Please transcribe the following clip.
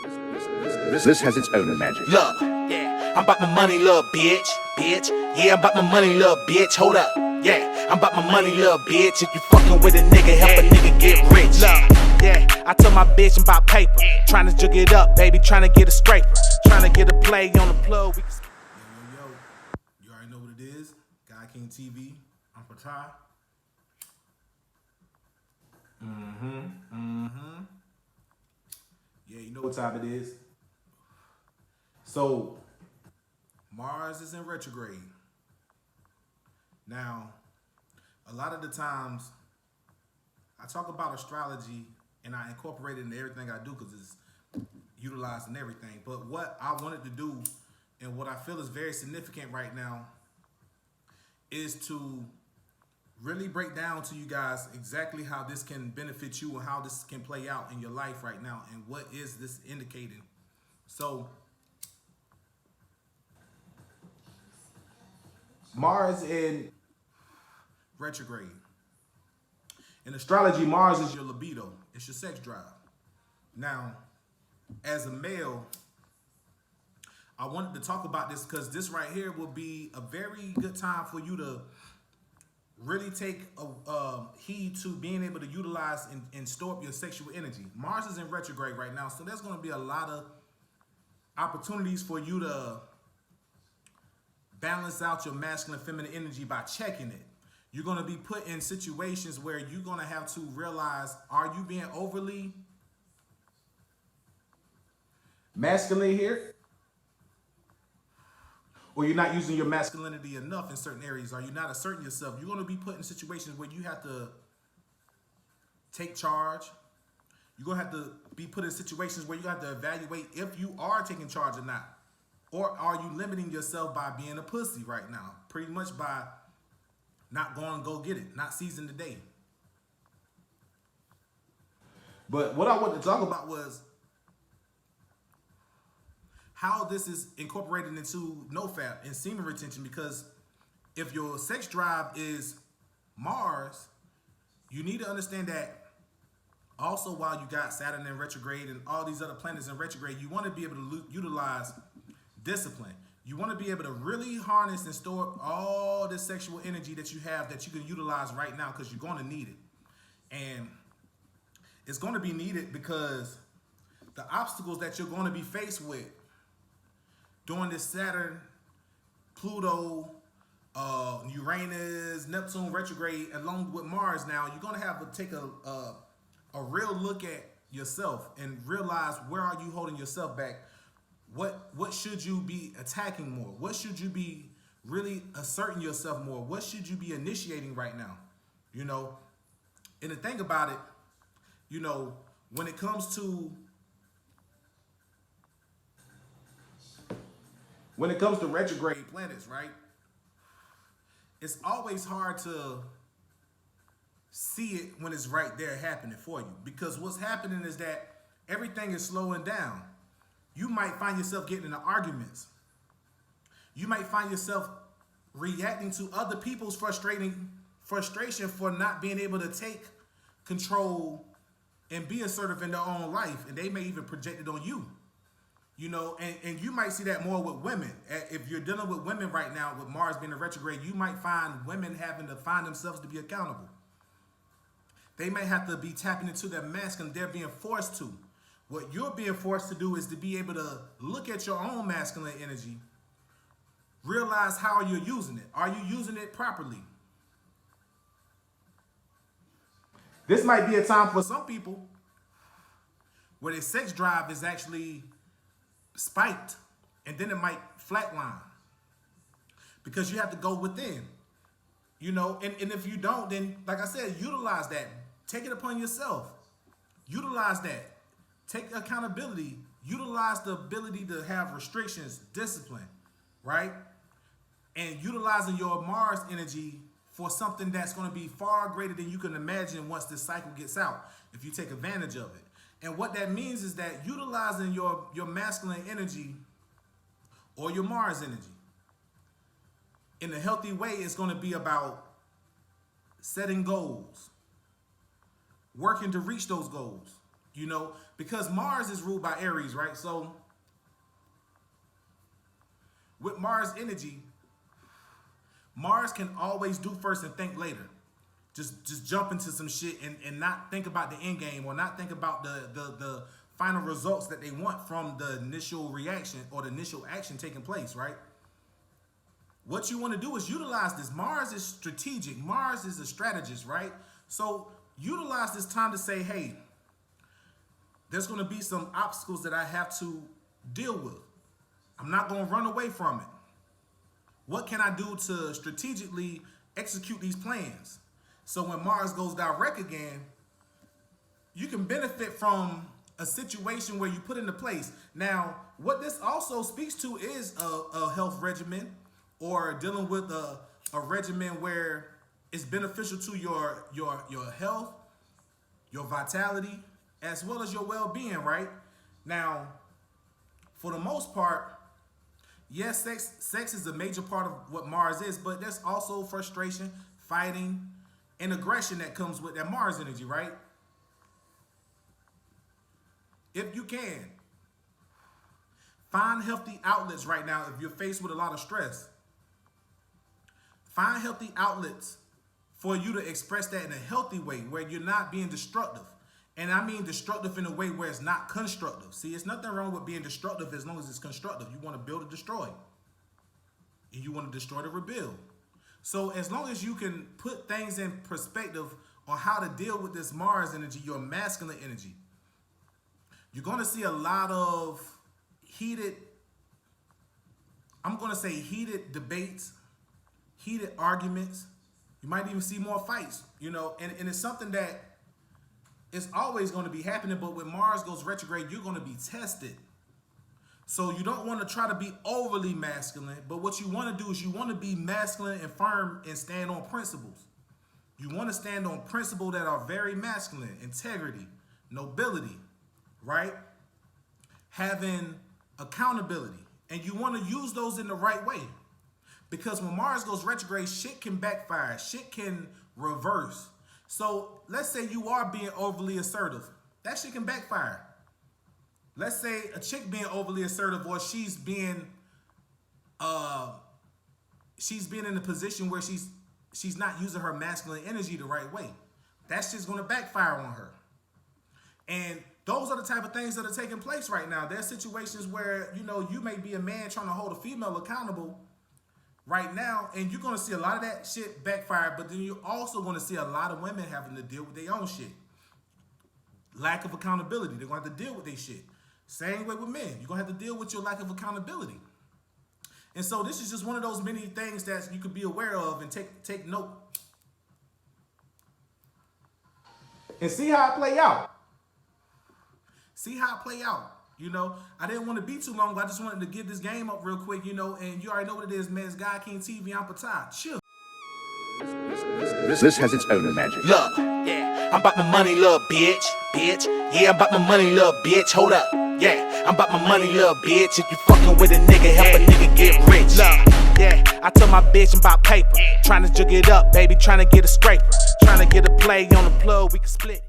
This has its own magic. Look, yeah, I'm about my money, little bitch. Yeah, I'm about my money, little bitch. Hold up, yeah, I'm about my money, little bitch. If you fucking with a nigga, help a nigga get rich. Look, yeah, I told my bitch I'm about paper. Trying to jug it up, baby, trying to get a scraper. Trying to get a play on the plug. Yo, you already know what it is. Guy King TV. I'm Patai. Yeah, you know what time it is. So, Mars is in retrograde. Now, a lot of the times, I talk about astrology and I incorporate it into everything I do because it's utilized in everything. But what I wanted to do and what I feel is very significant right now is to really break down to you guys exactly how this can benefit you and how this can play out in your life right now and what is this indicating. So Mars in retrograde. In astrology, Mars is your libido. It's your sex drive. Now, as a male, I wanted to talk about this because this right here will be a very good time for you to really take heed to being able to utilize and store up your sexual energy. Mars is in retrograde right now, so there's going to be a lot of opportunities for you to balance out your masculine feminine energy by checking it. You're going to be put in situations where you're going to have to realize, are you being overly masculine here? Or you're not using your masculinity enough in certain areas. Are you not asserting yourself? You're going to be put in situations where you have to take charge. You're going to have to be put in situations where you have to evaluate if you are taking charge or not. Or are you limiting yourself by being a pussy right now? Pretty much by not going and go get it, not seizing the day. But what I wanted to talk about was how this is incorporated into Nofap and semen retention, because if your sex drive is Mars, you need to understand that also while you got Saturn in retrograde and all these other planets in retrograde, you want to be able to utilize discipline. You want to be able to really harness and store up all this sexual energy that you have that you can utilize right now because you're going to need it. And it's going to be needed because the obstacles that you're going to be faced with during this Saturn, Pluto, Uranus, Neptune retrograde, along with Mars now, you're going to have to take a real look at yourself and realize where are you holding yourself back. What should you be attacking more? What should you be really asserting yourself more? What should you be initiating right now? You know, and the thing about it, you know, when it comes to retrograde planets, right? It's always hard to see it when it's right there happening for you, because what's happening is that everything is slowing down. You might find yourself getting into arguments. You might find yourself reacting to other people's frustration for not being able to take control and be assertive in their own life, and they may even project it on you. You know, and you might see that more with women. If you're dealing with women right now, with Mars being in retrograde, you might find women having to find themselves to be accountable. They may have to be tapping into their masculine. They're being forced to. What you're being forced to do is to be able to look at your own masculine energy, realize how you're using it. Are you using it properly? This might be a time for some people where their sex drive is actually spiked, and then it might flatline because you have to go within, you know, and if you don't, then like I said, utilize that. Take it upon yourself. Utilize that. Take accountability. Utilize the ability to have restrictions, discipline, right? And utilizing your Mars energy for something that's going to be far greater than you can imagine once this cycle gets out, if you take advantage of it. And what that means is that utilizing your masculine energy or your Mars energy in a healthy way is going to be about setting goals, working to reach those goals. you know, because Mars is ruled by Aries, right? So with Mars energy, Mars can always do first and think later. Just jump into some shit and not think about the end game, or not think about the final results that they want from the initial reaction or the initial action taking place, right? What you want to do is utilize this. Mars is strategic. Mars is a strategist, right? So utilize this time to say, hey, there's going to be some obstacles that I have to deal with. I'm not going to run away from it. What can I do to strategically execute these plans? So when Mars goes direct again, you can benefit from a situation where you put into place. Now, what this also speaks to is a health regimen, or dealing with a regimen where it's beneficial to your health, your vitality, as well as your well-being, right? Now, for the most part, yes, sex is a major part of what Mars is, but there's also frustration, fighting, and aggression that comes with that Mars energy, right? If you can, find healthy outlets right now if you're faced with a lot of stress. Find healthy outlets for you to express that in a healthy way where you're not being destructive. And I mean destructive in a way where it's not constructive. See, it's nothing wrong with being destructive as long as it's constructive. You want to build or destroy. And you want to destroy to rebuild. So as long as you can put things in perspective on how to deal with this Mars energy, your masculine energy, you're going to see a lot of heated debates, heated arguments. You might even see more fights, you know, and it's something that it's always going to be happening. But when Mars goes retrograde, you're going to be tested. So you don't want to try to be overly masculine, but what you want to do is you want to be masculine and firm and stand on principles. You want to stand on principles that are very masculine: integrity, nobility, right? Having accountability. And you want to use those in the right way. Because when Mars goes retrograde, shit can backfire. Shit can reverse. So let's say you are being overly assertive. That shit can backfire. Let's say a chick being overly assertive, or she's being in a position where she's not using her masculine energy the right way. That's just going to backfire on her. And those are the type of things that are taking place right now. There's situations where, you know, you may be a man trying to hold a female accountable right now, and you're going to see a lot of that shit backfire, but then you're also going to see a lot of women having to deal with their own shit. Lack of accountability. They're going to have to deal with their shit. Same way with men. You're going to have to deal with your lack of accountability. And so this is just one of those many things that you could be aware of and take note. And see how it play out. See how it play out. You know, I didn't want to be too long, but I just wanted to give this game up real quick, you know, and you already know what it is, man. It's God King TV. I'm Patah. Chill. This has its own magic. Look, yeah, I'm about my money, little bitch. Yeah, I'm about my money, little bitch. Hold up, yeah, I'm about my money, little bitch. If you fucking with a nigga, help a nigga get rich. Look, yeah, I told my bitch I'm about paper. Trying to jug it up, baby, trying to get a scraper. Trying to get a play on the plug, we can split.